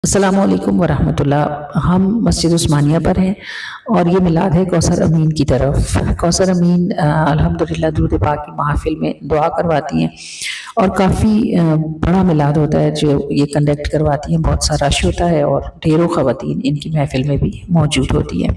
السلام علیکم ورحمۃ اللہ۔ ہم مسجد عثمانیہ پر ہیں اور یہ میلاد ہے کوثر امین کی طرف۔ کوثر امین الحمدللہ درود پاک کی محافل میں دعا کرواتی ہیں اور کافی بڑا میلاد ہوتا ہے جو یہ کنڈکٹ کرواتی ہیں۔ بہت سا رش ہوتا ہے اور ڈھیروں خواتین ان کی محفل میں بھی موجود ہوتی ہیں۔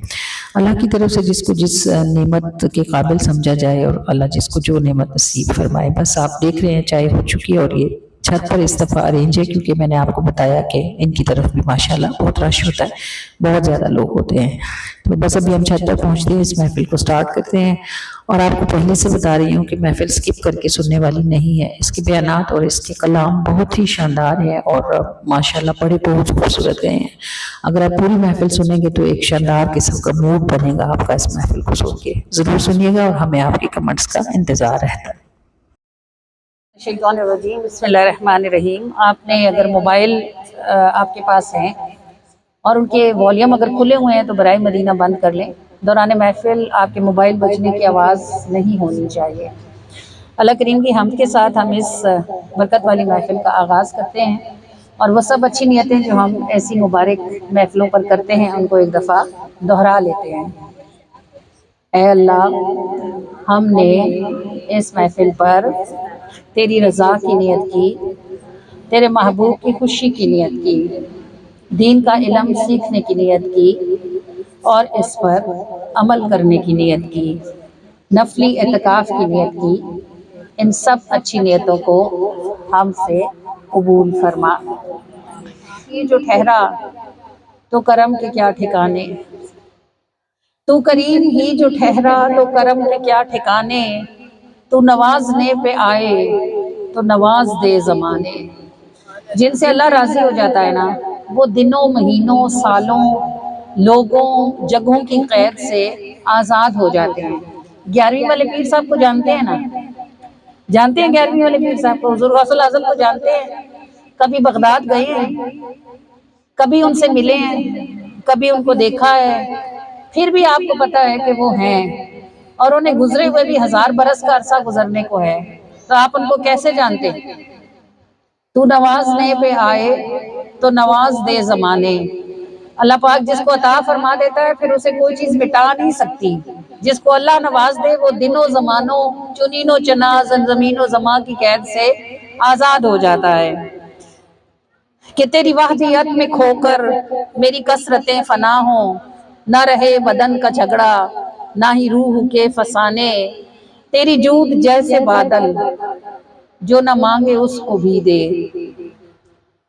اللہ کی طرف سے جس کو جس نعمت کے قابل سمجھا جائے اور اللہ جس کو جو نعمت نصیب فرمائے۔ بس آپ دیکھ رہے ہیں چائے ہو چکی ہے اور یہ چھت پر اس دفعہ ارینج ہے کیونکہ میں نے آپ کو بتایا کہ ان کی طرف بھی ماشاءاللہ بہت رش ہوتا ہے، بہت زیادہ لوگ ہوتے ہیں۔ تو بس ابھی ہم چھت پر پہنچتے ہیں، اس محفل کو سٹارٹ کرتے ہیں اور آپ کو پہلے سے بتا رہی ہوں کہ محفل سکپ کر کے سننے والی نہیں ہے۔ اس کے بیانات اور اس کے کلام بہت ہی شاندار ہیں اور ماشاءاللہ بڑے بہت خوبصورت گئے ہیں۔ اگر آپ پوری محفل سنیں گے تو ایک شاندار قسم کا موڈ بنے گا آپ کا اس محفل کو سن کے۔ ضرور سنیے گا اور ہمیں آپ کے کمنٹس کا انتظار رہتا ہے۔ شیطان الرجیم، بسم اللہ الرحمن الرحیم۔ آپ نے اگر موبائل آپ کے پاس ہیں اور ان کے والیوم اگر کھلے ہوئے ہیں تو برائے مدینہ بند کر لیں۔ دوران محفل آپ کے موبائل بجنے کی آواز نہیں ہونی چاہیے۔ اللہ کریم کی حمد کے ساتھ ہم اس برکت والی محفل کا آغاز کرتے ہیں اور وہ سب اچھی نیتیں جو ہم ایسی مبارک محفلوں پر کرتے ہیں ان کو ایک دفعہ دہرا لیتے ہیں۔ اے اللہ، ہم نے اس محفل پر تیری رضا کی نیت کی، تیرے محبوب کی خوشی کی نیت کی، دین کا علم سیکھنے کی نیت کی اور اس پر عمل کرنے کی نیت کی، نفلی اعتکاف کی نیت کی۔ ان سب اچھی نیتوں کو ہم سے قبول فرما۔ یہ جو ٹھہرا تو کرم کے کیا ٹھکانے، تو کریم ہی جو ٹھہرا تو کرم کے کیا ٹھکانے، تو نوازنے پہ آئے تو نواز دے زمانے۔ جن سے اللہ راضی ہو جاتا ہے نا وہ دنوں، مہینوں، سالوں، لوگوں، جگہوں کی قید سے آزاد ہو جاتے ہیں۔ 11ویں والے پیر صاحب کو جانتے ہیں نا؟ جانتے ہیں 11ویں والے پیر صاحب کو؟ حضور غوث الاعظم کو جانتے ہیں؟ کبھی بغداد گئے ہیں، کبھی ان سے ملے ہیں، کبھی ان کو دیکھا ہے، پھر بھی آپ کو پتا ہے کہ وہ ہیں اور انہیں گزرے ہوئے بھی 1000 برس کا عرصہ گزرنے کو ہے، تو آپ ان کو کیسے جانتے؟ تو نوازنے پہ آئے تو نواز دے زمانے۔ اللہ پاک جس کو عطا فرما دیتا ہے پھر اسے کوئی چیز مٹا نہیں سکتی۔ جس کو اللہ نواز دے وہ دنوں، زمانوں، چنین و چنا، زمین و زمان کی قید سے آزاد ہو جاتا ہے۔ کہ تیری وحدیت میں کھو کر میری کثرتیں فنا ہوں، نہ رہے بدن کا جھگڑا نہ ہی روح کے فسانے۔ تیری جود جیسے بادل جو نہ مانگے اس کو بھی دے۔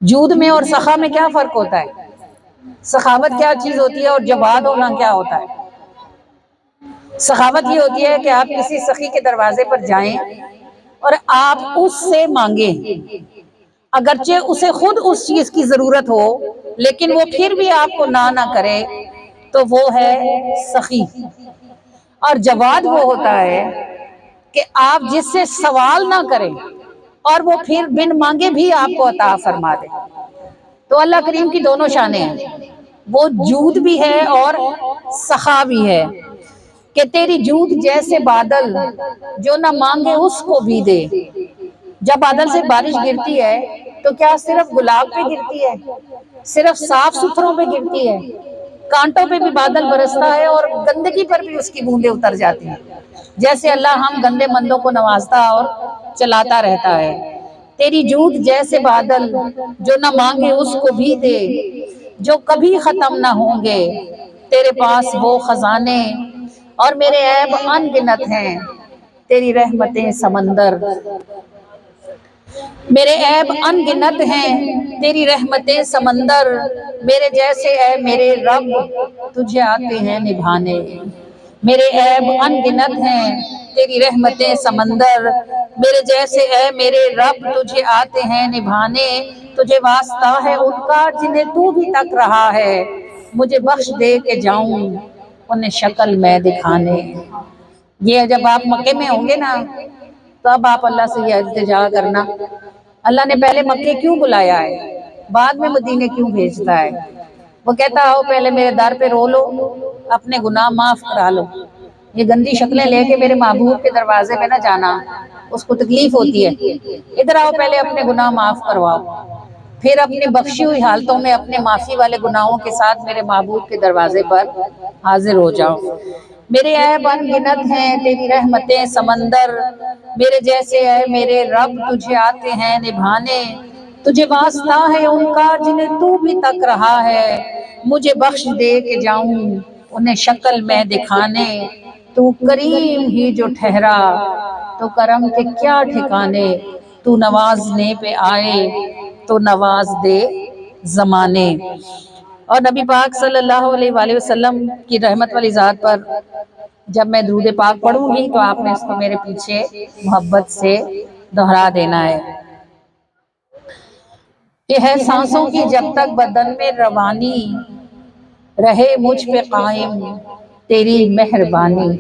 جود میں اور سخا میں کیا فرق ہوتا ہے؟ سخاوت کیا چیز ہوتی ہے اور جواد ہونا کیا ہوتا ہے؟ سخاوت یہ ہوتی ہے کہ آپ کسی سخی کے دروازے پر جائیں اور آپ اس سے مانگیں، اگرچہ اسے خود اس چیز کی ضرورت ہو لیکن وہ پھر بھی آپ کو نہ کرے تو وہ ہے سخی۔ اور جواد وہ ہوتا ہے کہ آپ جس سے سوال نہ کریں اور وہ پھر بن مانگے بھی آپ کو عطا فرما دے۔ تو اللہ کریم کی دونوں شانیں ہیں، وہ جود بھی ہے اور سخا بھی ہے۔ کہ تیری جود جیسے بادل جو نہ مانگے اس کو بھی دے۔ جب بادل سے بارش گرتی ہے تو کیا صرف گلاب پہ گرتی ہے؟ صرف صاف ستھروں پہ گرتی ہے؟ کانٹوں پہ بھی بادل برستا ہے اور گندگی پر بھی اس کی بوندیں اتر جاتی ہیں۔ جیسے اللہ ہم گندے مندوں کو نوازتا اور چلاتا رہتا ہے۔ تیری جود جیسے بادل جو نہ مانگے اس کو بھی دے، جو کبھی ختم نہ ہوں گے تیرے پاس وہ خزانے، اور میرے عیب ان گنت ہیں تیری رحمتیں سمندر۔ میرے عیب ان گنت ہیں تیری رحمتیں سمندر، میرے جیسے اے میرے رب تجھے آتے ہیں نبھانے۔ میرے عیب ان گنت ہیں تیری رحمتیں سمندر، میرے جیسے اے میرے رب تجھے آتے ہیں نبھانے۔ تجھے واسطہ ہے ان کا جنہیں تو بھی تک رہا ہے، مجھے بخش دے کے جاؤں انہیں شکل میں دکھانے۔ یہ جب آپ مکے میں ہوں گے نا تو اب آپ اللہ سے یہ التجا کرنا، اللہ نے پہلے مکے کیوں بلایا ہے، بعد میں مدینے کیوں بھیجتا ہے؟ وہ کہتا آؤ پہلے میرے در پہ رو لو، اپنے گناہ معاف کرا لو۔ یہ گندی شکلیں لے کے میرے محبوب کے دروازے پہ نہ جانا، اس کو تکلیف ہوتی ہے۔ ادھر آؤ پہلے اپنے گناہ معاف کرواؤ، پھر اپنی بخشی ہوئی حالتوں میں اپنے معافی والے گناہوں کے ساتھ میرے معبود کے دروازے پر حاضر ہو جاؤ۔ میرے عیب ان گنت ہیں، تیری رحمتیں سمندر، میرے جیسے اے میرے رب تجھے آتے ہیں نبھانے، تجھے واسطہ ہے ان کا جنہیں تو بھی تک رہا ہے، مجھے بخش دے کے جاؤں انہیں شکل میں دکھانے، تو کریم ہی جو ٹھہرا تو کرم کے کیا ٹھکانے، تو نوازنے پہ آئے تو نواز دے زمانے۔ اور نبی پاک صلی اللہ علیہ وآلہ وسلم کی رحمت والی ذات پر جب میں درود پاک پڑھوں گی تو آپ نے اس کو میرے پیچھے محبت سے دہرا دینا ہے کہ ہے سانسوں کی جب تک بدن میں روانی، رہے مجھ پہ قائم تیری مہربانی،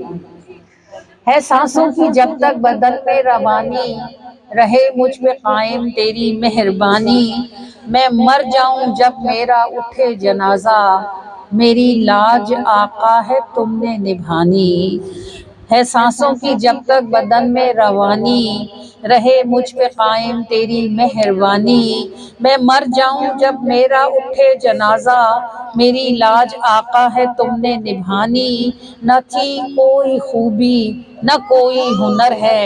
ہے سانسوں کی جب تک بدن میں روانی، رہے مجھ پہ قائم تیری مہربانی، میں مر جاؤں جب میرا اٹھے جنازہ، میری لاج آقا ہے تم نے نبھانی، ہے سانسوں کی جب تک بدن میں روانی، رہے مجھ پہ قائم تیری مہربانی، میں مر جاؤں جب میرا اٹھے جنازہ، میری لاج آقا ہے تم نے نبھانی، نہ تھی کوئی خوبی نہ کوئی ہنر ہے،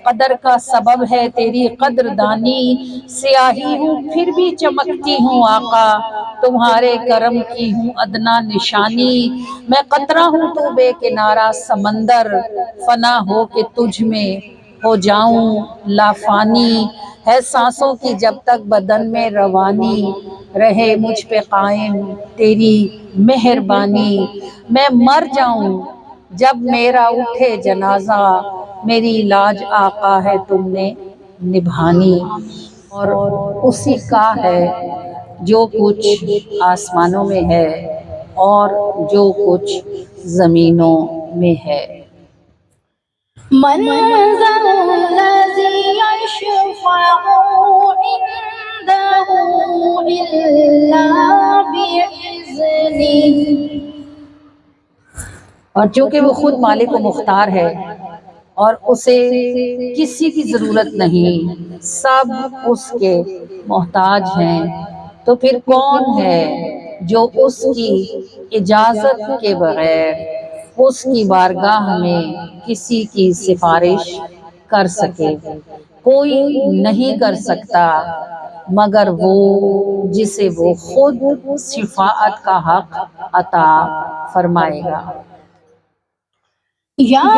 قدر کا سبب ہے تیری قدردانی، سیاہی ہوں پھر بھی چمکتی ہوں آقا، تمہارے کرم کی ہوں ادنا نشانی، میں قطرہ ہوں تو بے کنارہ سمندر، فنا ہو کے تجھ میں ہو جاؤں لافانی، ہے سانسوں کی جب تک بدن میں روانی، رہے مجھ پہ قائم تیری مہربانی، میں مر جاؤں جب میرا اٹھے جنازہ، میری لاج آقا ہے تم نے نبھانی، اور اسی کا ہے جو کچھ آسمانوں میں ہے اور جو کچھ زمینوں میں ہے۔ من ذا الذی یشفع عنده الا بإذنہ، اور چونکہ وہ خود مالک و مختار ہے اور اسے کسی کی ضرورت نہیں، سب اس کے محتاج ہیں، تو پھر کون ہے جو اس کی اجازت کے بغیر اس کی بارگاہ میں کسی کی سفارش کر سکے؟ کوئی نہیں کر سکتا مگر وہ جسے وہ خود شفاعت کا حق عطا فرمائے گا۔ یا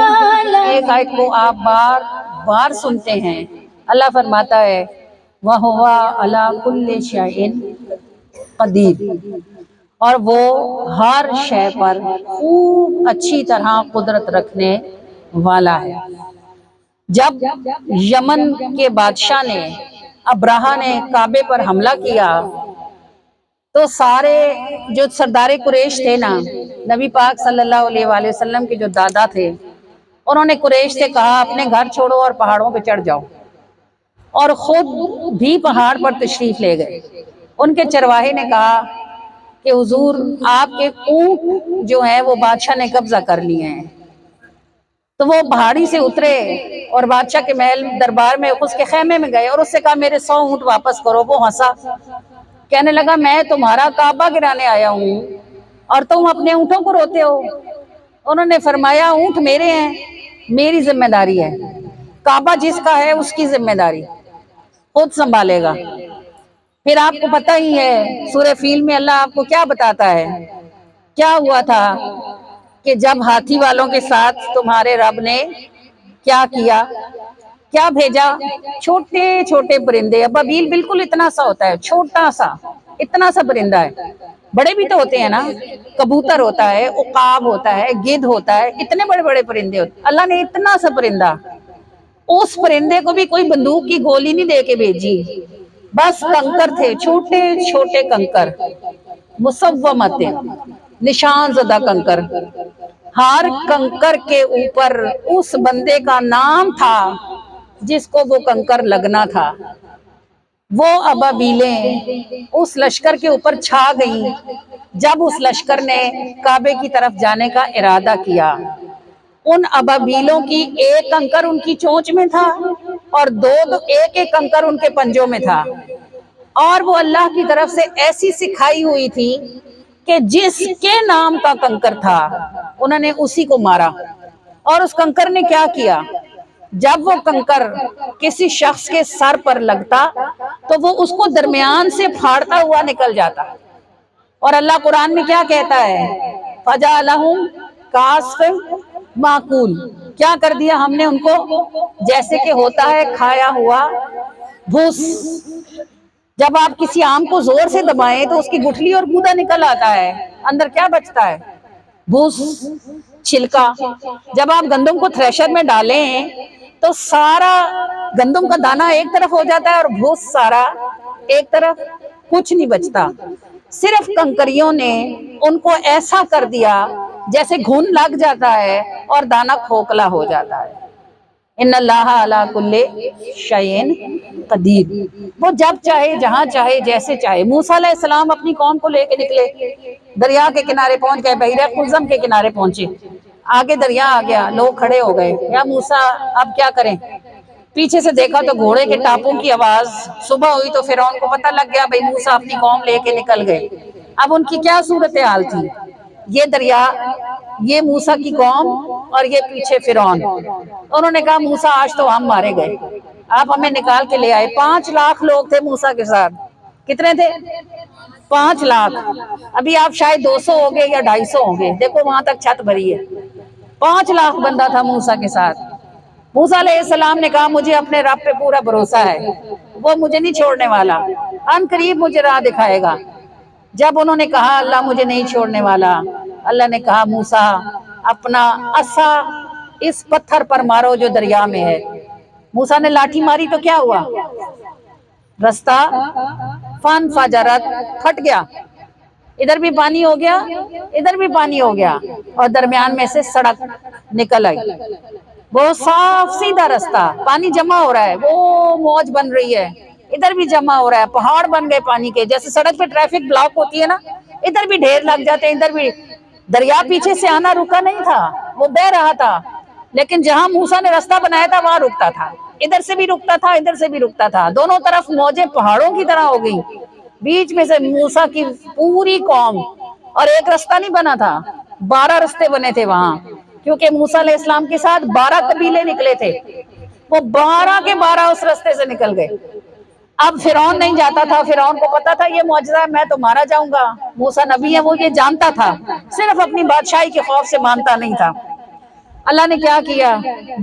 ایک آیت کو آپ بار بار سنتے ہیں، اللہ فرماتا ہے وَهُوَ عَلَىٰ كُلِّ شَيْءٍ قدیر، اور وہ ہر شے پر خوب اچھی طرح قدرت رکھنے والا ہے۔ جب یمن کے بادشاہ نے ابرہہ نے کعبے پر حملہ کیا تو سارے جو سردار قریش تھے نا، نبی پاک صلی اللہ علیہ وآلہ وسلم کے جو دادا تھے، انہوں نے قریش سے کہا اپنے گھر چھوڑو اور پہاڑوں پہ چڑھ جاؤ، اور خود بھی پہاڑ پر تشریف لے گئے۔ ان کے چرواہے نے کہا کہ حضور آپ کے اونٹ جو ہیں وہ بادشاہ نے قبضہ کر لیے ہیں، تو وہ پہاڑی سے اترے اور بادشاہ کے محل دربار میں اس کے خیمے میں گئے اور اس سے کہا میرے 100 اونٹ واپس کرو۔ وہ ہنسا، کہنے لگا میں تمہارا کعبہ گرانے آیا ہوں اور تم اپنے اونٹوں کو روتے ہو۔ انہوں نے فرمایا اونٹ میرے ہیں، میری ذمہ داری ہے، کعبہ جس کا ہے اس کی ذمہ داری، خود سنبھالے گا۔ پھر آپ کو پتہ ہی ہے سورہ فیل میں اللہ آپ کو کیا بتاتا ہے، کیا ہوا تھا کہ جب ہاتھی والوں کے ساتھ تمہارے رب نے کیا کیا، کیا بھیجا؟ چھوٹے چھوٹے پرندے، ابابیل بالکل اتنا سا ہوتا ہے، چھوٹا سا اتنا سا پرندہ ہے، بڑے بھی تو ہوتے ہیں نا، کبوتر ہوتا ہے، عقاب ہوتا ہے، گدھ ہوتا ہے، اتنے بڑے بڑے پرندے ہوتے ہیں، اللہ نے اتنا سا پرندہ، اس پرندے کو بھی کوئی بندوق کی گولی نہیں دے کے بھیجی، بس کنکر تھے، چھوٹے چھوٹے کنکر، مسومت نشان زدہ کنکر، ہر کنکر کے اوپر اس بندے کا نام تھا جس کو وہ کنکر لگنا تھا۔ وہ ابابیلیں اس لشکر کے اوپر چھا گئیں۔ جب اس لشکر نے کعبے کی طرف جانے کا ارادہ کیا، ان ابابیلوں کی ایک کنکر ان کی چونچ میں تھا اور ایک ایک کنکر ان کے پنجوں میں تھا۔ اور وہ اللہ کی طرف سے ایسی سکھائی ہوئی تھی کہ جس کے نام کا کنکر تھا انہوں نے اسی کو مارا. اور اس کنکر نے کیا کیا؟ جب وہ کنکر کسی شخص کے سر پر لگتا تو وہ اس کو درمیان سے پھاڑتا ہوا نکل جاتا. اور اللہ قرآن میں کیا کہتا ہے؟ فَجَعَلَهُمْ كَعَصْفٍ مَأْكُولٍ، کیا کر دیا ہم نے ان کو جیسے کہ ہوتا ہے کھایا ہوا بھوس. جب آپ کسی آم کو زور سے دبائیں تو اس کی گٹھلی اور گودا نکل آتا ہے، اندر کیا بچتا ہے؟ بھوس، چھلکا. جب آپ گندم کو تھریشر میں ڈالیں تو سارا گندم کا دانہ ایک طرف ہو جاتا ہے اور بھوس سارا ایک طرف، کچھ نہیں بچتا. صرف کنکریوں نے ان کو ایسا کر دیا جیسے گھن لگ جاتا ہے اور دانہ کھوکھلا ہو جاتا ہے. ان اللہ علی کل شیء قدیر. وہ جب چاہے جہاں چاہے جیسے چاہے. موسیٰ علیہ السلام اپنی قوم کو لے کے نکلے، دریا کے کنارے پہنچ گئے، بحیرہ قلزم کے کنارے پہنچے، آگے دریا آ گیا، لوگ کھڑے ہو گئے. یا موسیٰ اب کیا کریں؟ پیچھے سے دیکھا تو گھوڑے کے ٹاپوں کی آواز. صبح ہوئی تو فرعون کو پتہ لگ گیا بھئی موسیٰ اپنی قوم لے کے نکل گئے. اب ان کی کیا صورتحال تھی؟ یہ دریا، یہ موسیٰ کی قوم اور یہ پیچھے فرعون. انہوں نے کہا موسیٰ آج تو ہم مارے گئے، آپ ہمیں نکال کے لے آئے. 5 لاکھ لوگ تھے موسیٰ کے ساتھ. کتنے تھے؟ 5 لاکھ. ابھی آپ شاید 200 ہو گئے یا 250 ہوں گے، دیکھو وہاں تک چھت بھری ہے. 5 لاکھ بندہ تھا موسیٰ کے ساتھ. موسیٰ علیہ السلام نے کہا مجھے اپنے رب پہ پورا بھروسہ ہے، وہ مجھے نہیں چھوڑنے والا، ان قریب مجھے راہ دکھائے گا. جب انہوں نے کہا اللہ مجھے نہیں چھوڑنے والا، اللہ نے کہا موسیٰ اپنا عصا اس پتھر پر مارو جو دریا میں ہے. موسیٰ نے لاٹھی ماری تو کیا ہوا؟ رستہ فانفجرت، پھٹ گیا. ادھر بھی پانی ہو گیا، ادھر بھی پانی ہو گیا، اور درمیان میں سے سڑک نکل آئی. بہت صاف سیدھا رستہ، پانی جمع ہو رہا ہے، وہ موج بن رہی ہے، ادھر بھی جمع ہو رہا ہے، پہاڑ بن گئے پانی کے. جیسے سڑک پہ ٹریفک بلاک ہوتی ہے نا، ادھر بھی ڈھیر لگ جاتے ہیں، ادھر بھی. دریا پیچھے سے آنا رکا نہیں تھا، وہ بہ رہا تھا، لیکن جہاں موسیٰ نے رستہ بنایا تھا وہاں رکتا تھا. ادھر سے بھی رکتا تھا، ادھر سے بھی رکتا تھا، دونوں طرف موجیں پہاڑوں کی طرح ہو گئی. بیچ میں سے موسیٰ کی پوری قوم، اور ایک رستہ نہیں بنا تھا، 12 رستے بنے تھے وہاں، کیونکہ موسیٰ علیہ السلام کے ساتھ 12 قبیلے نکلے تھے. وہ 12 کے 12 اس رستے سے نکل گئے. اب فرعون نہیں جاتا تھا، فرعون کو پتا تھا یہ معجزہ ہے، میں تو مارا جاؤں گا. موسیٰ نبی ہے، وہ یہ جانتا تھا، صرف اپنی بادشاہی کے خوف سے مانتا نہیں تھا. اللہ نے کیا کیا؟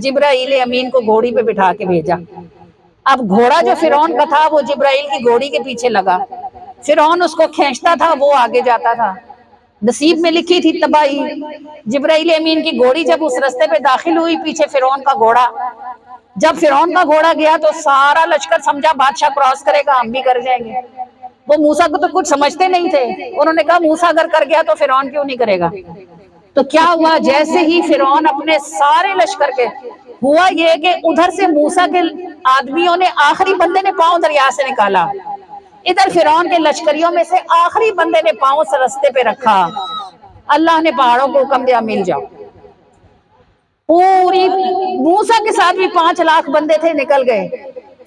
جبرائیل امین کو گھوڑی پہ بٹھا کے بھیجا. اب گھوڑا جو فرعون کا تھا وہ جبرائیل کی گھوڑی کے پیچھے لگا. فرعون اس کو کھینچتا تھا، وہ آگے جاتا تھا. نصیب میں لکھی تھی تباہی. جبرائیل امین کی گھوڑی جب اس رستے پہ داخل ہوئی، پیچھے فرعون کا گھوڑا. جب فرعون کا گھوڑا گیا تو سارا لشکر سمجھا بادشاہ کراس کرے گا، ہم بھی کر جائیں گے. وہ موسیٰ کو تو کچھ سمجھتے نہیں تھے. انہوں نے کہا موسیٰ اگر کر گیا تو فرعون کیوں نہیں کرے گا؟ تو کیا ہوا؟ جیسے ہی فرعون اپنے سارے لشکر کے، ہوا یہ کہ ادھر سے موسیٰ کے آدمیوں نے، آخری بندے نے پاؤں دریا سے نکالا، ادھر فرعون کے لشکریوں میں سے آخری بندے نے پاؤں سے رستے پہ رکھا. اللہ نے پہاڑوں کو حکم دیا مل جاؤ. پوری موسیٰ کے ساتھ بھی 5 لاکھ بندے تھے، نکل گئے.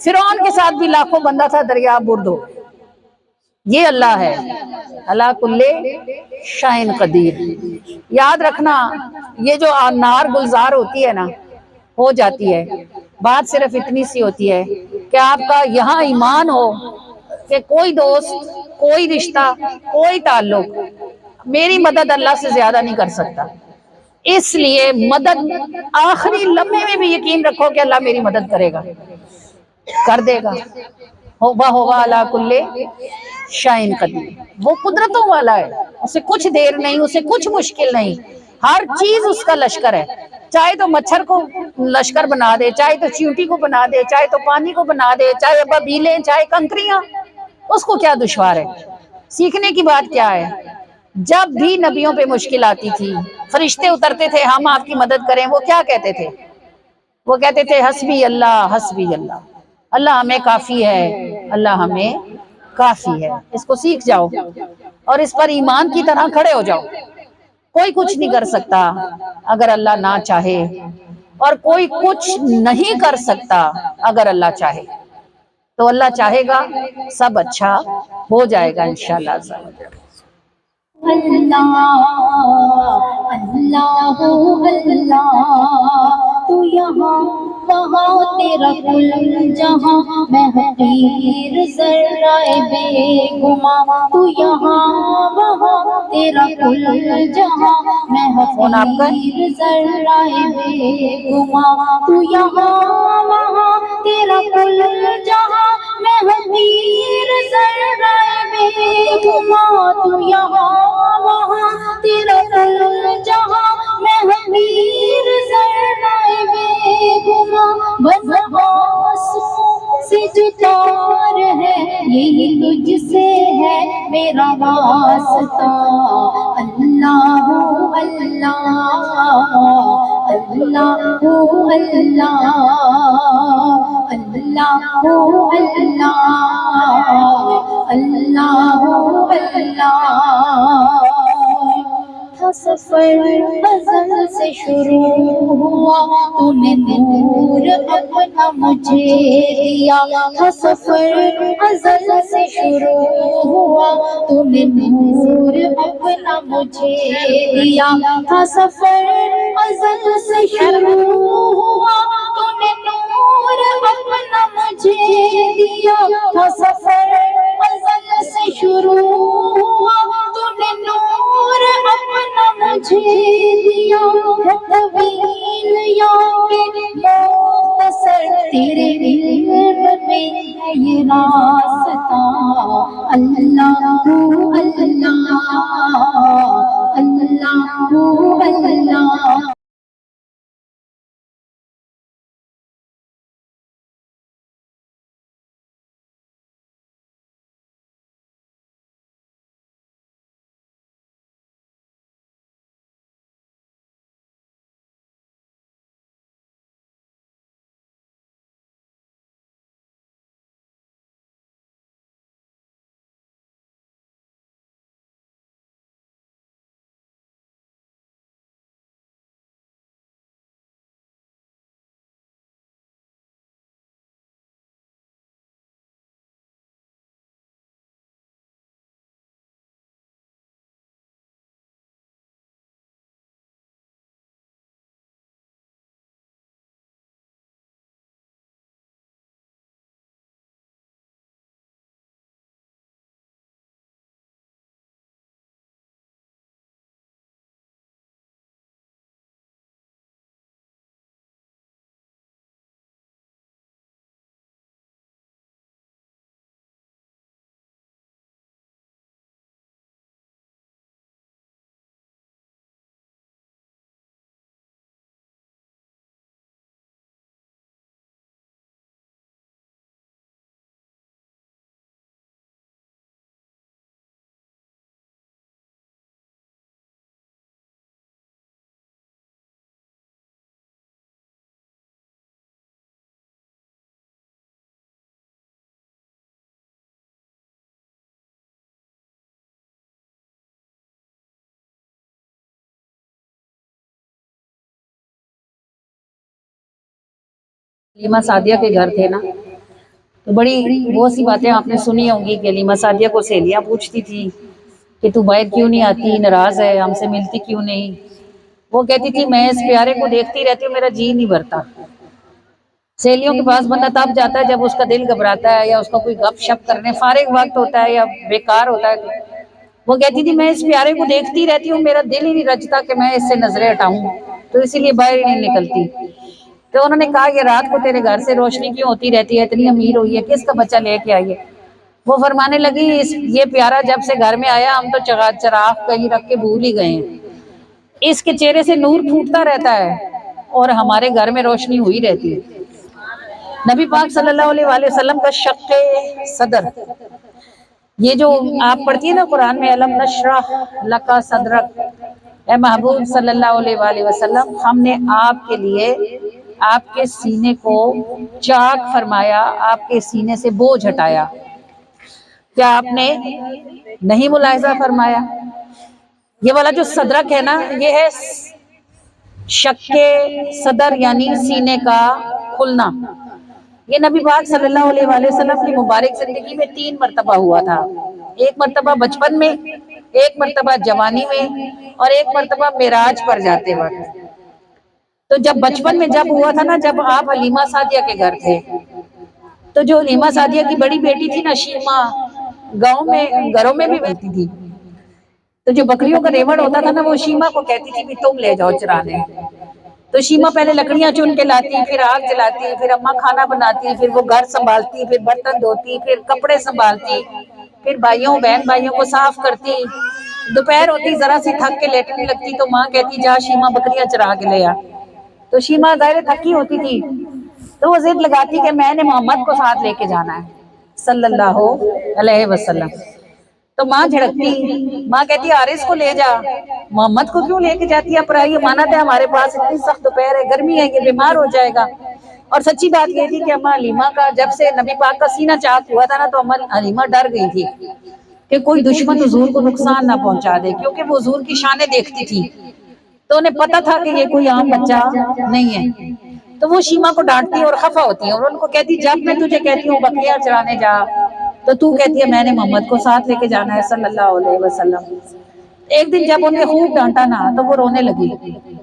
فرعون کے ساتھ بھی لاکھوں بندہ تھا، دریا بردو. یہ اللہ ہے، اللہ کل شیء قدیر. یاد رکھنا یہ جو نار گلزار ہوتی ہے نا، ہو جاتی ہے. بات صرف اتنی سی ہوتی ہے کہ آپ کا یہاں ایمان ہو کہ کوئی دوست، کوئی رشتہ، کوئی تعلق میری مدد اللہ سے زیادہ نہیں کر سکتا. اس لیے مدد آخری لمحے میں بھی یقین رکھو کہ اللہ میری مدد کرے گا، کر دے گا. ہوگا اللہ کل شیء قدیر. وہ قدرتوں والا ہے، اسے کچھ دیر نہیں، اسے کچھ مشکل نہیں. ہر چیز اس کا لشکر ہے. چاہے تو مچھر کو لشکر بنا دے، چاہے تو چیونٹی کو بنا دے، چاہے تو پانی کو بنا دے، چاہے ببیلیں، چاہے کنکریاں، اس کو کیا دشوار ہے؟ سیکھنے کی بات کیا ہے؟ جب بھی نبیوں پہ مشکل آتی تھی، فرشتے اترتے تھے ہم آپ کی مدد کریں، وہ کیا کہتے تھے؟ وہ کہتے تھے حسبی اللہ، حسبی اللہ، اللہ ہمیں کافی ہے، اللہ ہمیں کافی ہے. اس کو سیکھ جاؤ اور اس پر ایمان کی طرح کھڑے ہو جاؤ. کوئی کچھ نہیں کر سکتا اگر اللہ نہ چاہے، اور کوئی کچھ نہیں کر سکتا اگر اللہ چاہے. تو اللہ چاہے گا سب اچھا ہو جائے گا انشاءاللہ۔ اللہ اللہ اللہ تو یہاں وہاں تیرا کل جہاں میں حقیر ذرہ بے گماں تو یہاں وہاں تیرا کل جہاں میں حقیر ذرہ بے گماں تو یہاں وہاں تیرا کل جہاں میں حقیر ذرہ بے گماں تو یہاں وہاں تیرا کل جہاں میں حقیر ذرہ بے گماں بس آنسوں سے جو تار ہے یہی تجھ سے ہے میرا واسطہ اللہ اللہ اللہ اللہ اللہ اللہ اللہ تھا سفر ازل سے شروع ہوا تو نے نور اپنا مجھے دیا تھا سفر ازل سے شروع ہوا تو نے نور اپنا مجھے دیا تھا سفر ازل سے شروع ہوا تو نے نور اپنا مجھے دیا تھا سفر ازل سے شروع ہوا تو نے نور اپنا مجھے دیا ہے طویل یا کہ مختصر تیرے علم میں ہے یہ راستہ اللہ اللہ اللہ اللہ حلیمہ سعدیہ کے گھر تھے نا، تو بڑی بہت سی باتیں آپ نے سنی ہوں گی کہ حلیمہ سعدیہ کو سہیلیاں پوچھتی تھی کہ تو باہر کیوں نہیں آتی، ناراض ہے، ہم سے ملتی کیوں نہیں؟ وہ کہتی تھی میں اس پیارے کو دیکھتی رہتی ہوں، میرا جی نہیں بھرتا۔ سہیلیوں کے پاس بندہ تب جاتا ہے جب اس کا دل گھبراتا ہے یا اس کا کوئی گپ شپ کرنے فارغ وقت ہوتا ہے یا بیکار ہوتا ہے۔ وہ کہتی تھی میں اس پیارے کو دیکھتی رہتی ہوں، میرا دل ہی نہیں رجتا کہ میں اس سے نظریں ہٹاؤں، تو اسی لیے باہر ہی نہیں نکلتی۔ تو انہوں نے کہا یہ رات کو تیرے گھر سے روشنی کیوں ہوتی رہتی ہے، اتنی امیر ہوئی ہے، کس کا بچہ لے کے آئی ہے؟ وہ فرمانے لگی یہ پیارا جب سے گھر میں آیا ہم تو چراغ کہیں رکھ کے بھول ہی گئے ہیں، اس کے چہرے سے نور پھوٹتا رہتا ہے اور ہمارے گھر میں روشنی ہوئی رہتی ہے۔ نبی پاک صلی اللہ علیہ وآلہ وسلم کا شق صدر، یہ جو آپ پڑھتی ہیں نا قرآن میں الم نشرح لک صدرک، اے محبوب صلی اللہ علیہ وآلہ وسلم ہم نے آپ کے لیے آپ کے سینے کو چاک فرمایا، آپ کے سینے سے بوجھ ہٹایا۔ کیا آپ نے نہیں ملاحظہ فرمایا؟ یہ والا جو صدرک ہے نا، یہ ہے شق صدر یعنی سینے کا کھلنا۔ یہ نبی پاک صلی اللہ علیہ وآلہ وسلم کی مبارک زندگی میں 3 مرتبہ ہوا تھا. ایک مرتبہ بچپن میں، ایک مرتبہ جوانی میں، اور ایک مرتبہ معراج پر جاتے وقت. تو جب بچپن میں جب ہوا تھا نا، جب آپ حلیمہ سعدیہ کے گھر تھے، تو جو حلیمہ سعدیہ کی بڑی بیٹی تھی نا شیمہ، گاؤں میں گھروں میں بھی رہتی تھی، تو جو بکریوں کا ریوڑ ہوتا تھا نا، وہ شیمہ کو کہتی تھی کہ تم لے جاؤ چرانے. تو شیمہ پہلے لکڑیاں چن کے لاتی، پھر آگ جلاتی، پھر اماں کھانا بناتی، پھر وہ گھر سنبھالتی، پھر برتن دھوتی، پھر کپڑے سنبھالتی، پھر بہن بھائیوں کو صاف کرتی. دوپہر ہوتی ذرا سی تھک کے لیٹنے لگتی تو ماں کہتی جا شیمہ بکریاں چرا کے لے آ. تو شیمہ ظاہر تھکی ہوتی تھی، تو وہ ضد لگاتی کہ میں نے محمد کو ساتھ لے کے جانا ہے صلی اللہ علیہ وسلم. تو ماں جھڑکتی، ماں کہتی حارث کو لے جا. محمد کو کیوں لے کے جاتی ہے؟ پرائی امانت ہے ہمارے پاس، اتنی سخت دوپہر ہے، گرمی ہے، یہ بیمار ہو جائے گا. اور سچی بات یہ تھی کہ اماں حلیمہ کا جب سے نبی پاک کا سینہ چاک ہوا تھا نا، تو اماں حلیمہ ڈر گئی تھی کہ کوئی دشمن حضور کو نقصان نہ پہنچا دے، کیونکہ وہ حضور کی شانیں دیکھتی تھی، تو انہیں پتا تھا کہ یہ کوئی عام بچہ نہیں ہے. تو وہ شیمہ کو ڈانٹتی اور خفا ہوتی ہیں، اور ان کو کہتی جب میں تجھے کہتی ہوں بکریاں چرانے جا، تو کہتی ہے میں نے محمد کو ساتھ لے کے جانا ہے صلی اللہ علیہ وسلم. ایک دن جب انہیں خوب ڈانٹا نا، تو وہ رونے لگی،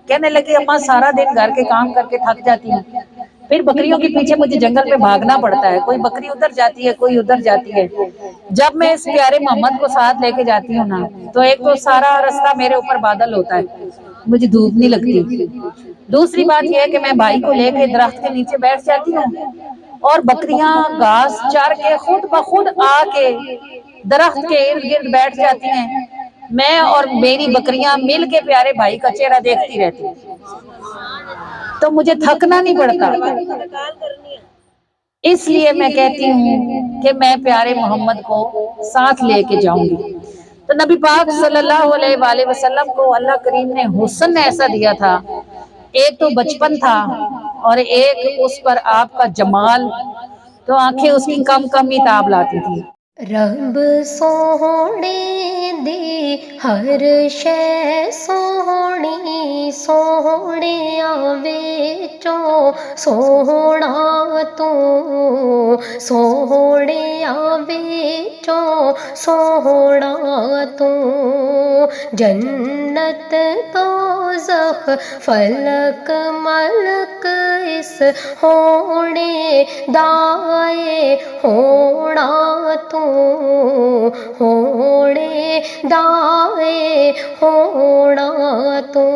کہنے لگی اماں سارا دن گھر کے کام کر کے تھک جاتی ہیں، پھر بکریوں کے پیچھے مجھے جنگل میں بھاگنا پڑتا ہے، کوئی بکری ادھر جاتی ہے، کوئی ادھر جاتی ہے. جب میں اس پیارے محمد کو ساتھ لے کے جاتی ہوں نا، تو ایک تو سارا رستہ میرے اوپر بادل ہوتا ہے، مجھے دھوپ نہیں لگتی. دوسری بات یہ ہے کہ میں بھائی کو لے کے درخت کے نیچے بیٹھ جاتی ہوں، اور بکریاں گھاس چار کے خود بخود آ کے درخت کے ارد گرد بیٹھ جاتی ہیں. میں اور میری بکریاں مل کے پیارے بھائی کا چہرہ دیکھتی رہتی ہیں، تو مجھے تھکنا نہیں پڑتا. اس لیے میں کہتی ہوں کہ میں پیارے محمد کو ساتھ لے کے جاؤں گی. تو نبی پاک صلی اللہ علیہ وآلہ وسلم کو اللہ کریم نے حسن ایسا دیا تھا، ایک تو بچپن تھا، اور ایک اس پر آپ کا جمال، تو آنکھیں اس کی کم کم ہی تاب لاتی تھی. رب سونے دی ہر شے سونی، سونے وچوں سونا تو، سونے وچوں سونا تو. جنت دوزخ فلک ملک اس ہونے دائے ہونا تو، ہونے دائے ہونا تو.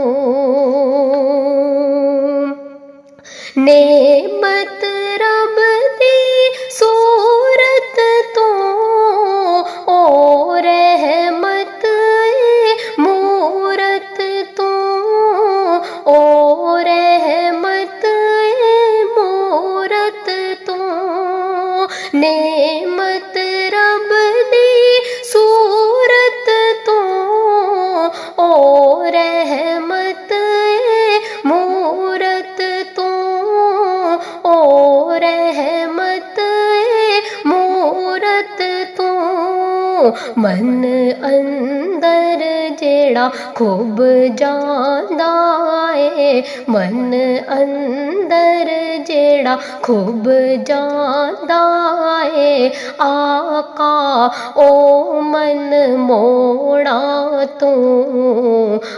نعمت رب دی صورت تو، او رحمت مورت تو، او رحمت مورت تو. نعمت رب دی صورت تو، او رحمت مورت تو، او رحمت مورت تو. من اندر جیڑا خوب جاندا اے، من اندر جیڑا خوب جاندا اے، آقا او من موڑا تو،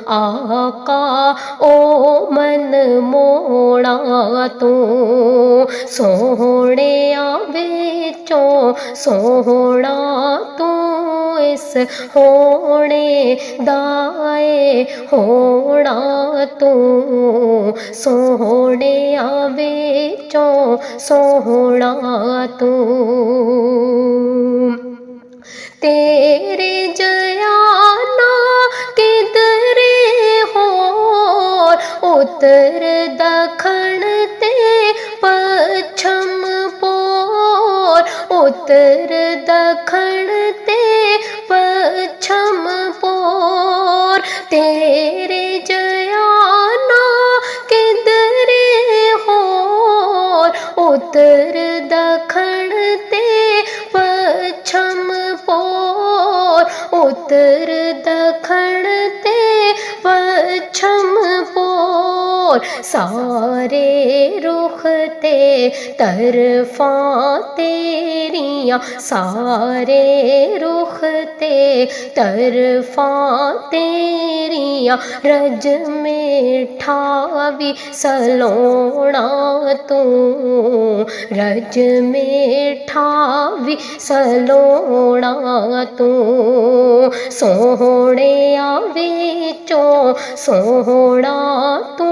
آقا او من موڑا تو. سوہنیاں وچوں سوہنا تو، اس ہونے دائے ہونا تو، سوہنیاں وچوں سوہنا تو. تیرے جیا نا کدھرے ہور، اتر دکھن تے پچھم پور، اتر دکھن تے پچھم پور. تیرے جیا نا کدھرے ہور، اتر دکھن تے پچھم پور، اتر دکھن تے پچھم پور. ہور سارے رخ تے طرفاں تیریاں سارے رخ تے طرفاں تیریاں رج میٹھا بھی سلونا تو رج میٹھا بھی سلونا تو سوہنے وچوں سوہنا تو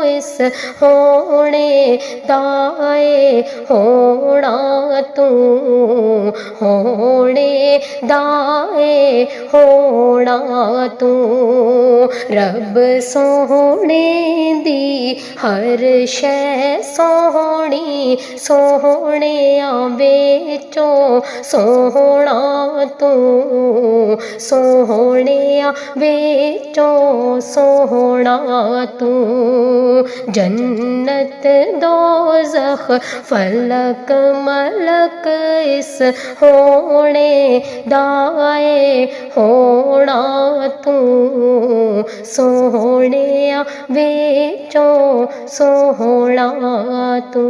اس ہونے دائے ہونا تو ہونے دائے ہونا تو رب سوہنے دی ہر شے سوہنی سوہنیاں وچوں سوہنا تو سوہنیاں وچوں سوہنا تو جنت دوزخ فلک ملک اس ہونے دائے ہونا تو سوہنیاں وچوں سوہنا تو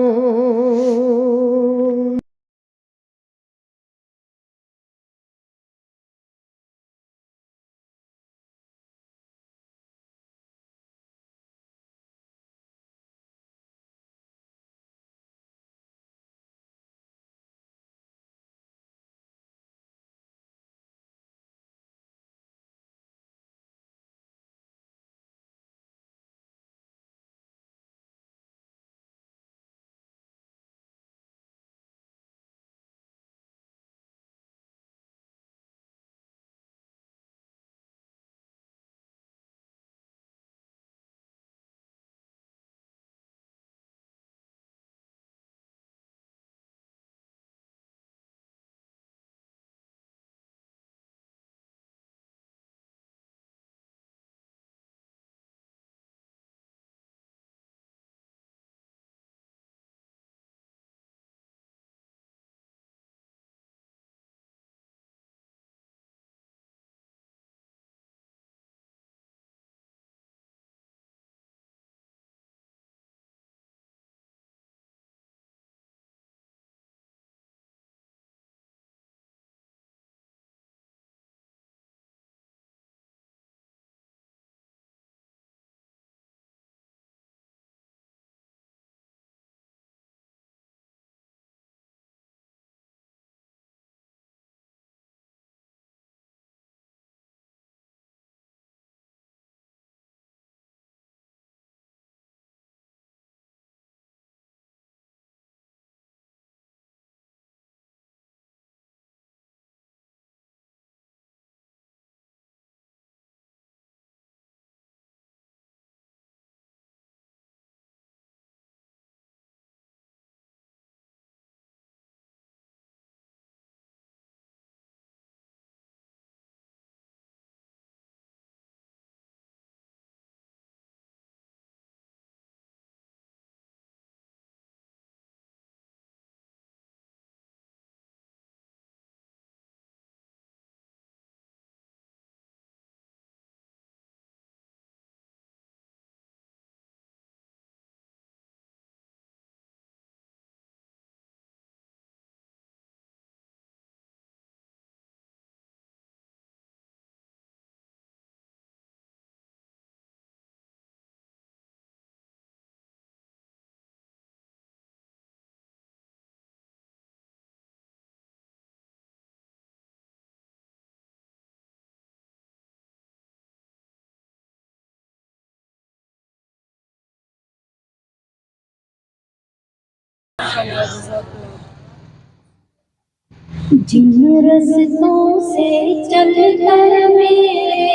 جن رستوں سے چل کر میرے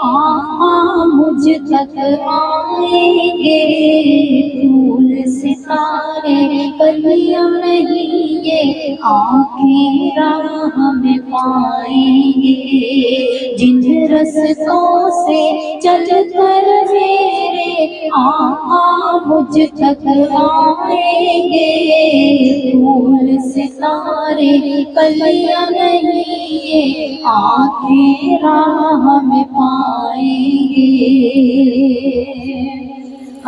آقا مجھ تک آئیں گے، پھول ستارے کلیاں نہیں یہ آنکھیں راہ میں پائیں گے۔ جن رستوں سے چل کر میرے آقا مجھ تک آئیں گے، پھول ستارے کلیاں نہیں یہ آنکھیں راہ میں پائیں گے۔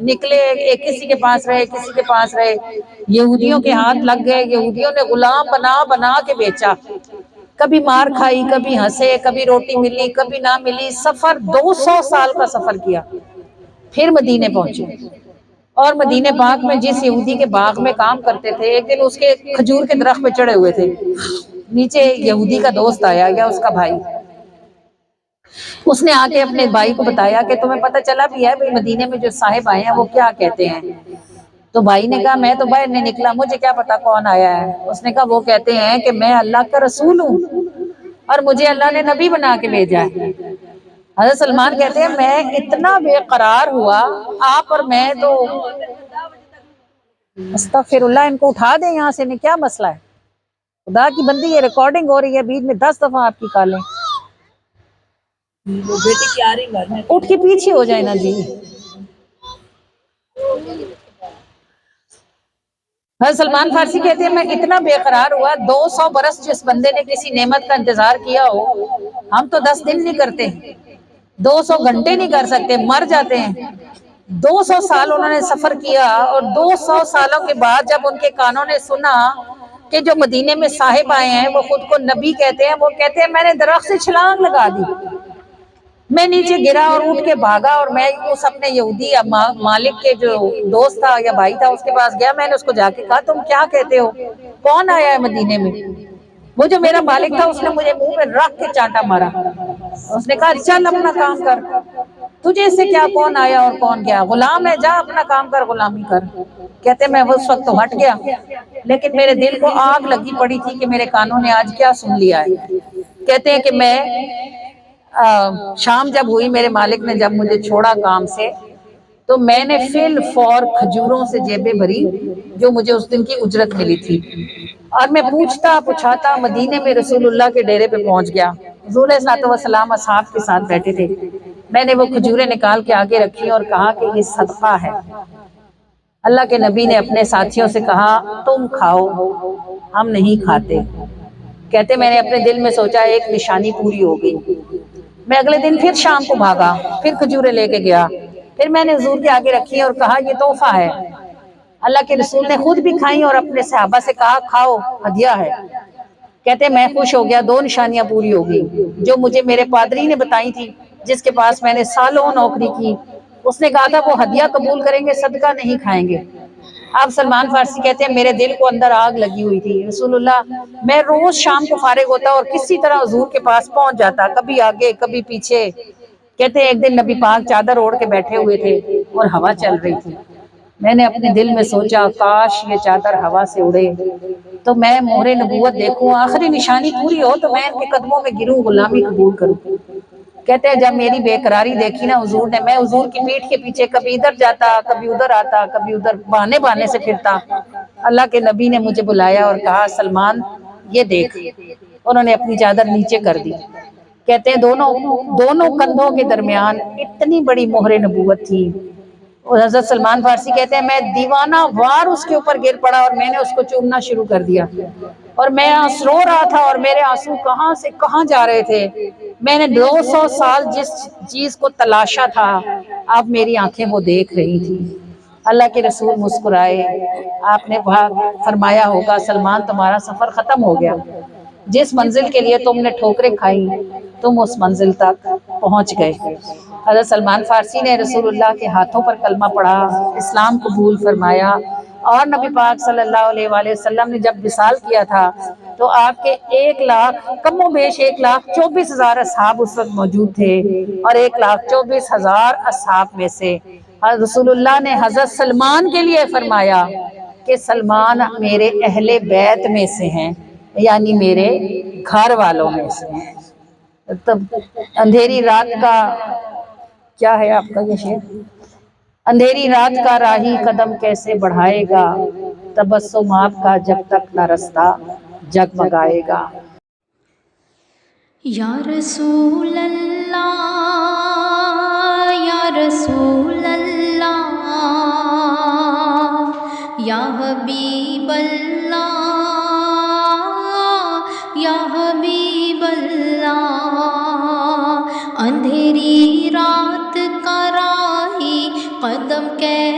نکلے، ایک کسی کے پاس رہے، کسی کے پاس رہے، یہودیوں کے ہاتھ لگ گئے، یہودیوں نے غلام بنا بنا کے بیچا، کبھی مار کھائی، کبھی ہنسے، کبھی روٹی ملی، کبھی نہ ملی، سفر 200 سال کا سفر کیا، پھر مدینے پہنچے۔ اور مدینے پاک میں جس یہودی کے باغ میں کام کرتے تھے، ایک دن اس کے کھجور کے درخت پہ چڑھے ہوئے تھے، نیچے یہودی کا دوست آیا یا اس کا بھائی، اس نے آ کے اپنے بھائی کو بتایا کہ تمہیں پتہ چلا بھی ہے بھئی مدینے میں جو صاحب آئے ہیں وہ کیا کہتے ہیں؟ تو بھائی نے کہا میں تو باہر نہیں نکلا، مجھے کیا پتا کون آیا ہے۔ اس نے کہا وہ کہتے ہیں کہ میں اللہ کا رسول ہوں اور مجھے اللہ نے نبی بنا کے بھیجا ہے۔ حضرت سلمان کہتے ہیں میں اتنا بے قرار ہوا، آپ اور میں تو استغفر اللہ، ان کو اٹھا دیں یہاں سے، کیا مسئلہ ہے؟ خدا کی بندی یہ ریکارڈنگ ہو رہی ہے، بیچ میں 10 دفعہ آپ کی کالیں، اٹھ کے پیچھے ہو جائے نا جی۔ حضرت سلمان فارسی کہتے ہیں میں اتنا بے قرار ہوا، 200 برس جس بندے نے کسی نعمت کا انتظار کیا ہو، ہم تو 10 دن نہیں کرتے، 200 گھنٹے نہیں کر سکتے، مر جاتے ہیں۔ 200 سال انہوں نے سفر کیا، اور 200 سالوں کے بعد جب ان کے کانوں نے سنا کہ جو مدینے میں صاحب آئے ہیں وہ خود کو نبی کہتے ہیں، وہ کہتے ہیں میں نے درخت سے چھلانگ لگا دی، میں نیچے گرا اور اٹھ کے بھاگا، اور میں اس اپنے یہودی مالک کے جو دوست تھا یا بھائی تھا اس کے پاس گیا، میں نے اس کو جا کے کہا تم کیا کہتے ہو، کون آیا ہے مدینے میں؟ وہ جو میرا مالک تھا اس نے مجھے منہ پہ رکھ کے چانٹا مارا، اس نے کہا چل اپنا کام کر، تجھے اس سے کیا کون آیا اور کون گیا، غلام ہے، جا اپنا کام کر، غلامی کر۔ کہتے میں اس وقت تو ہٹ گیا، لیکن میرے دل کو آگ لگی پڑی تھی کہ میرے کانوں نے آج کیا سن لیا ہے۔ کہتے ہیں کہ میں شام جب ہوئی، میرے مالک نے جب مجھے چھوڑا کام سے، تو میں نے فی الفور کھجوروں سے جیبیں بھری جو مجھے اس دن کی اجرت ملی تھی، اور میں پوچھتا پوچھاتا مدینے میں رسول اللہ کے ڈیرے پہ پہنچ گیا۔ حضور صلی اللہ علیہ وسلم اصحاب کے ساتھ بیٹھے تھے، میں نے وہ کھجوریں نکال کے آگے رکھی اور کہا کہ یہ صدقہ ہے۔ اللہ کے نبی نے اپنے ساتھیوں سے کہا تم کھاؤ، ہم نہیں کھاتے۔ کہتے میں نے اپنے دل میں سوچا ایک نشانی پوری ہو گئی۔ میں اگلے دن پھر شام کو بھاگا، پھر کھجوریں لے کے گیا، پھر میں نے حضور کے آگے رکھی اور کہا یہ تحفہ ہے۔ اللہ کے رسول نے خود بھی کھائیں اور اپنے صحابہ سے کہا کھاؤ، ہدیہ ہے۔ کہتے میں خوش ہو گیا، 2 نشانیاں پوری ہو گئی جو مجھے میرے پادری نے بتائی تھی، جس کے پاس میں نے سالوں نوکری کی۔ اس نے کہا تھا وہ ہدیہ قبول کریں گے، صدقہ نہیں کھائیں گے۔ آپ سلمان فارسی کہتے ہیں میرے دل کو اندر آگ لگی ہوئی تھی، رسول اللہ میں روز شام کو فارغ ہوتا اور کسی طرح حضور کے پاس پہنچ جاتا، کبھی آگے کبھی پیچھے۔ کہتے ہیں ایک دن نبی پاک چادر اوڑھ کے بیٹھے ہوئے تھے اور ہوا چل رہی تھی، میں نے اپنے دل میں سوچا کاش یہ چادر ہوا سے اڑے تو میں مہر نبوت دیکھوں، آخری نشانی پوری ہو تو میں ان کے قدموں میں گروں، غلامی قبول کروں۔ کہتے ہیں جب میری بے قراری دیکھی نا حضور نے، میں حضور کی پیٹھ کے پیچھے کبھی ادھر جاتا، کبھی ادھر آتا، کبھی ادھر بہانے بہانے سے پھرتا۔ اللہ کے نبی نے مجھے بلایا اور کہا سلمان یہ دیکھ، انہوں نے اپنی چادر نیچے کر دی۔ کہتے ہیں دونوں کندھوں کے درمیان اتنی بڑی مہر نبوت تھی۔ اور حضرت سلمان فارسی کہتے ہیں میں دیوانہ وار اس کے اوپر گر پڑا اور میں نے اس کو چومنا شروع کر دیا، اور میں رو رہا تھا اور میرے آنسو کہاں سے کہاں جا رہے تھے۔ میں نے 200 سال جس چیز کو تلاشا تھا اب میری آنکھیں وہ دیکھ رہی تھی۔ اللہ کے رسول مسکرائے، آپ نے فرمایا ہوگا سلمان تمہارا سفر ختم ہو گیا، جس منزل کے لیے تم نے ٹھوکریں کھائی تم اس منزل تک پہنچ گئے۔ حضرت سلمان فارسی نے رسول اللہ کے ہاتھوں پر کلمہ پڑھا، اسلام قبول فرمایا، اور نبی پاک صلی اللہ علیہ وآلہ وسلم نے جب وصال کیا تھا تو آپ کے 1 لاکھ کم و بیش 1,24,000 اصحاب اس وقت موجود تھے، اور 1,24,000 اصحاب میں سے رسول اللہ نے حضرت سلمان کے لیے فرمایا کہ سلمان میرے اہل بیت میں سے ہیں، یعنی میرے گھر والوں میں سے ہیں۔ تب اندھیری رات کا کیا ہے آپ کا یہ شعر؟ اندھیری رات کا راہی قدم کیسے بڑھائے گا، تبسم آپ کا جب تک نہ رستہ جگمگائے گا۔ یا رسول اللہ یا رسول اللہ یا حبیب اللہ یا حبیب اللہ، اندھیری رات کا راہی قدم کیسے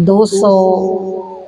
200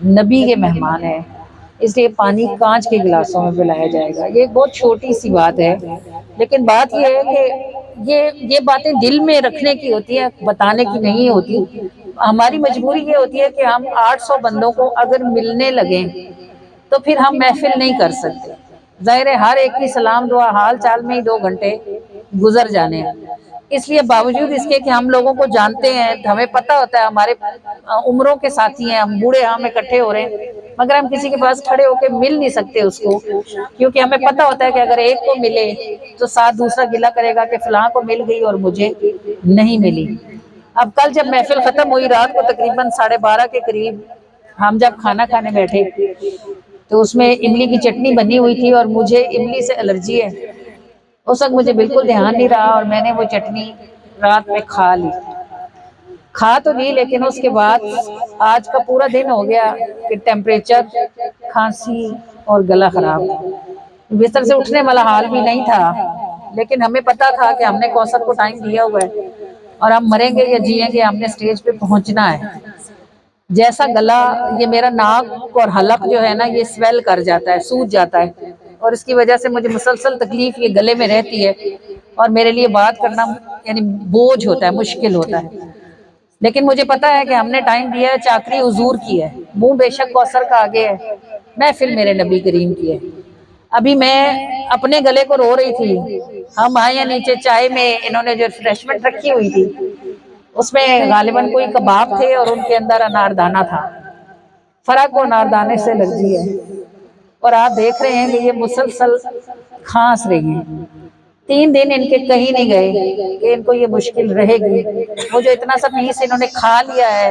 نبی کے مہمان ہیں، اس لیے پانی کانچ کے گلاسوں میں پلایا جائے گا۔ یہ ایک بہت چھوٹی سی بات ہے، لیکن بات یہ ہے کہ یہ باتیں دل میں رکھنے کی ہوتی ہیں، بتانے کی نہیں ہوتی۔ ہماری مجبوری یہ ہوتی ہے کہ ہم 800 بندوں کو اگر ملنے لگیں تو پھر ہم محفل نہیں کر سکتے۔ ظاہر ہے ہر ایک کی سلام دعا حال چال میں ہی 2 گھنٹے گزر جانے ہیں۔ اس لیے باوجود اس کے کہ ہم لوگوں کو جانتے ہیں، ہمیں پتہ ہوتا ہے، ہمارے عمروں کے ساتھی ہیں، ہم بوڑھے ہم اکٹھے ہو رہے ہیں، مگر ہم کسی کے پاس کھڑے ہو کے مل نہیں سکتے اس کو، کیونکہ ہمیں پتہ ہوتا ہے کہ اگر ایک کو ملے تو ساتھ دوسرا گلہ کرے گا کہ فلاں کو مل گئی اور مجھے نہیں ملی۔ اب کل جب محفل ختم ہوئی رات کو تقریباً 12:30 کے قریب ہم جب کھانا کھانے بیٹھے تو اس میں املی کی چٹنی بنی ہوئی تھی اور مجھے املی سے الرجی ہے۔ اس وقت مجھے بالکل دھیان نہیں رہا اور میں نے وہ چٹنی رات میں کھا تو لی، لیکن اس کے بعد آج کا پورا دن ہو گیا کہ ٹیمپریچر، کھانسی اور گلا خراب، بستر سے اٹھنے والا حال بھی نہیں تھا، لیکن ہمیں پتا تھا کہ ہم نے کوثر کو ٹائم دیا ہوا ہے اور ہم مریں گے یا جیئیں گے، ہم نے سٹیج پہ پہنچنا ہے۔ جیسا گلا، یہ میرا ناک اور حلق جو ہے نا یہ سویل کر جاتا ہے، سوج جاتا ہے، اور اس کی وجہ سے مجھے مسلسل تکلیف یہ گلے میں رہتی ہے اور میرے لیے بات کرنا یعنی بوجھ ہوتا ہے، مشکل ہوتا ہے۔ لیکن مجھے پتا ہے کہ ہم نے ٹائم دیا ہے، چاکری حضور کی ہے، منہ بے شک کوثر کا آگے ہے، محفل میرے نبی کریم کی ہے۔ ابھی میں اپنے گلے کو رو رہی تھی، ہم آئے ہیں نیچے، چائے میں انہوں نے جو ریفریشمنٹ رکھی ہوئی تھی اس میں غالباً کوئی کباب تھے اور ان کے اندر اناردانہ تھا۔ فرا کو اناردانے سے الرجی ہے اور آپ دیکھ رہے ہیں کہ یہ مسلسل کھانس رہی ہیں، 3 دن ان کے کہیں نہیں گئے کہ ان کو یہ مشکل رہے گی۔ وہ جو اتنا سا پیس انہوں نے کھا لیا ہے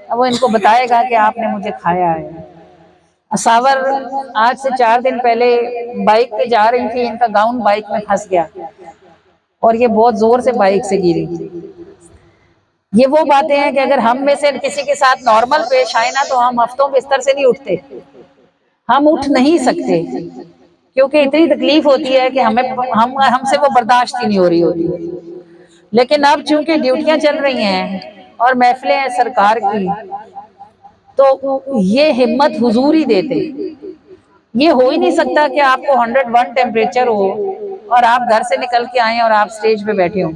اب وہ ان کو بتائے گا کہ آپ نے مجھے کھایا ہے۔ اساور آج سے 4 دن پہلے بائک پہ جا رہی تھی، ان کا گاؤن بائک میں پھنس گیا اور یہ بہت زور سے بائک سے گری۔ یہ وہ باتیں ہیں کہ اگر ہم میں سے کسی کے ساتھ نارمل پیش آئے نا تو ہم ہفتوں بستر سے نہیں اٹھتے، ہم اٹھ نہیں سکتے، کیونکہ اتنی تکلیف ہوتی ہے کہ ہم سے وہ برداشت ہی نہیں ہو رہی ہوتی۔ لیکن اب چونکہ ڈیوٹیاں چل رہی ہیں اور محفلیں ہیں سرکار کی، تو یہ ہمت حضور ہی دیتے۔ یہ ہو ہی نہیں سکتا کہ آپ کو 101 ٹیمپریچر ہو اور آپ گھر سے نکل کے آئیں اور آپ سٹیج پہ بیٹھے ہوں۔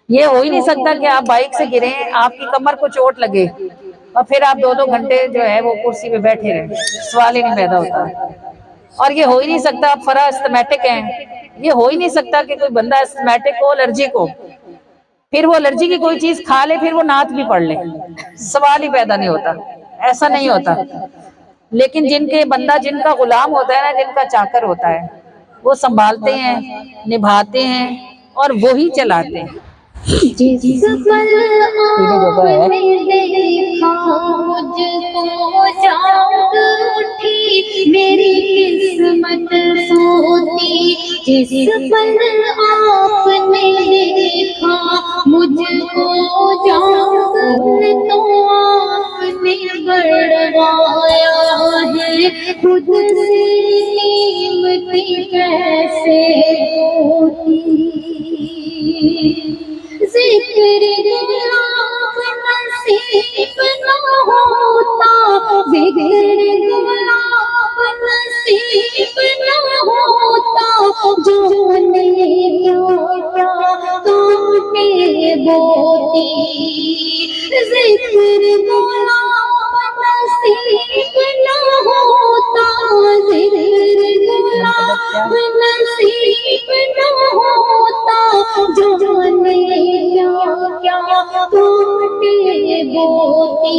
یہ ہو ہی نہیں سکتا کہ آپ بائک سے گریں، آپ کی کمر کو چوٹ لگے اور پھر آپ 2 گھنٹے جو ہے وہ کرسی پہ بیٹھے رہیں، سوال ہی نہیں پیدا ہوتا۔ اور یہ ہو ہی نہیں سکتا آپ فرا استمیٹک ہیں، یہ ہو ہی نہیں سکتا کہ کوئی بندہ استمیٹک ہو، الرجی کو، پھر وہ الرجی کی کوئی چیز کھا لے، پھر وہ نعت بھی پڑھ لے، سوال ہی پیدا نہیں ہوتا، ایسا نہیں ہوتا۔ لیکن جن کا غلام ہوتا ہے نا، جن کا چاکر ہوتا ہے، وہ سنبھالتے ہیں، نبھاتے ہیں اور وہی چلاتے ہیں۔ جس پل آپ نے دیکھا مجھ کو جاگ اٹھی میری قسمت سوتی، جس پل آپ نے دیکھا مجھ کو جاگ تو آپ نے بڑھوایا ہے خود سے قیمتی کیسے ہوتی، ذکر گلاب نصیب نہ ہوتا، ذکر گلاب نصیب نہ ہوتا، جانے کیا کانٹے بوتی، ذکر گلاب نصیب نہ ہوتا، ذکر گلاب نصیب نہ ہوتا، جانے کیا کانٹے بوتی،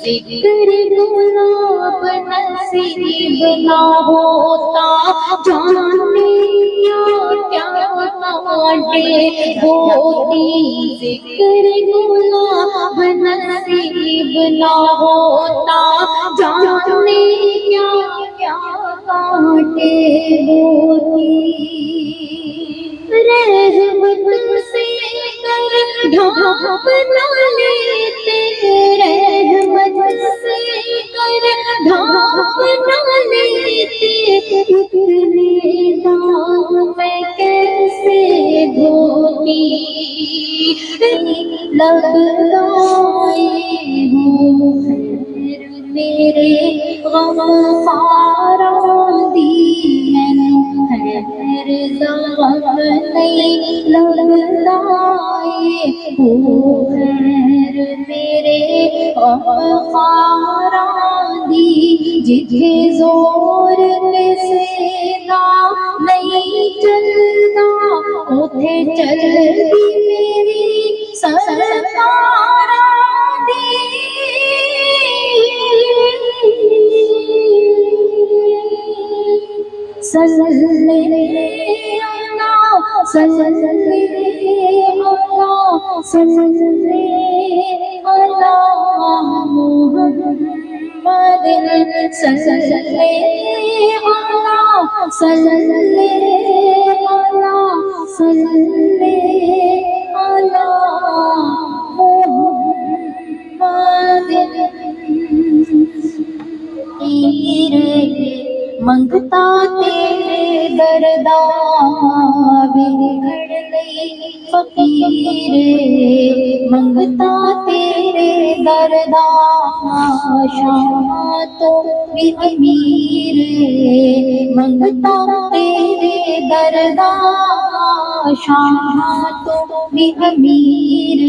ذکر گلاب نصیب نہ ہوتا، جانے کیا کانٹے بوتی، ذکر گلاب نصیب نہ ہوتا، جانے کیا کانٹے بوتی، رحمت سے کر ڈھانپ نہ لیتے، رحمت سے کر ڈھانپ نہ لیتے، اتنے داغ میں کیسے دھوتی، لگ لائے ہوں خیر میرے غم خاراں دی مینوں خیر دا غم نہیں لگدا اے او خیر میرے غم خاراں دی جتھے زور کسے دا نہیں چلدا اوتھے چلدی میری سرکاراں دی صلی اللہ صلی اللہ صلی اللہ محمد صلی اللہ صلی اللہ صلی اللہ محمد منگتا تیرے دردا بگڑ گئی فقیر منگتا تیرے دردا شاہ تو بھی امیر منگتا تیرے دردا شاہ تو بھی امیر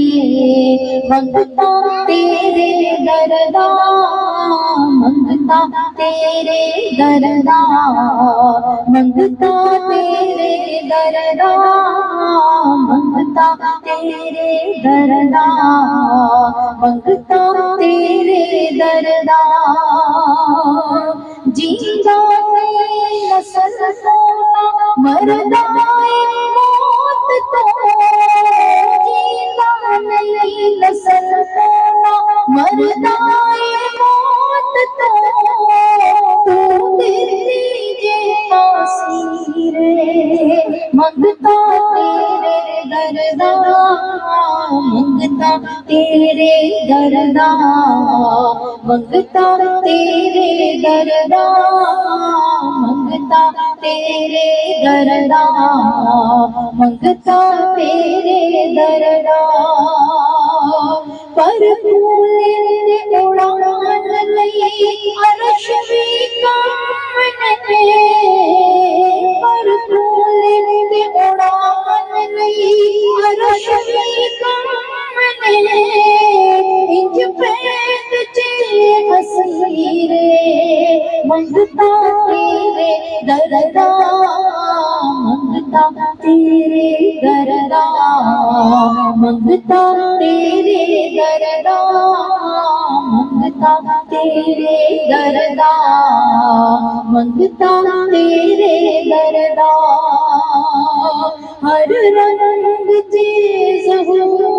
منگتا تیرے دردا منگتا تیرے دردا منگتا تیرے دردا منگتا تیرے دردا منگتا تیرے دردا جیتا نسل سونا مردائے موت تو جیتا نہیں نسل سونا مردائے موت تو دیجے تاثیر منگتا تیرے دردا منگتا تیرے دردا منگتا تیرے دردا منگتا تیرے دردا منگتا تیرے دردا پر پھولے اڑان لئی عرش بھی کام نہیں پر پھولے اڑان لئی عرش بھی کام نہیں انج پید چے اسیر منگتا تیرے دردا منگتا تیرے دردا منگتا تیرے دردا منگتا تیرے دردا منگتا تیرے دردا ہر رنگ چیز ہو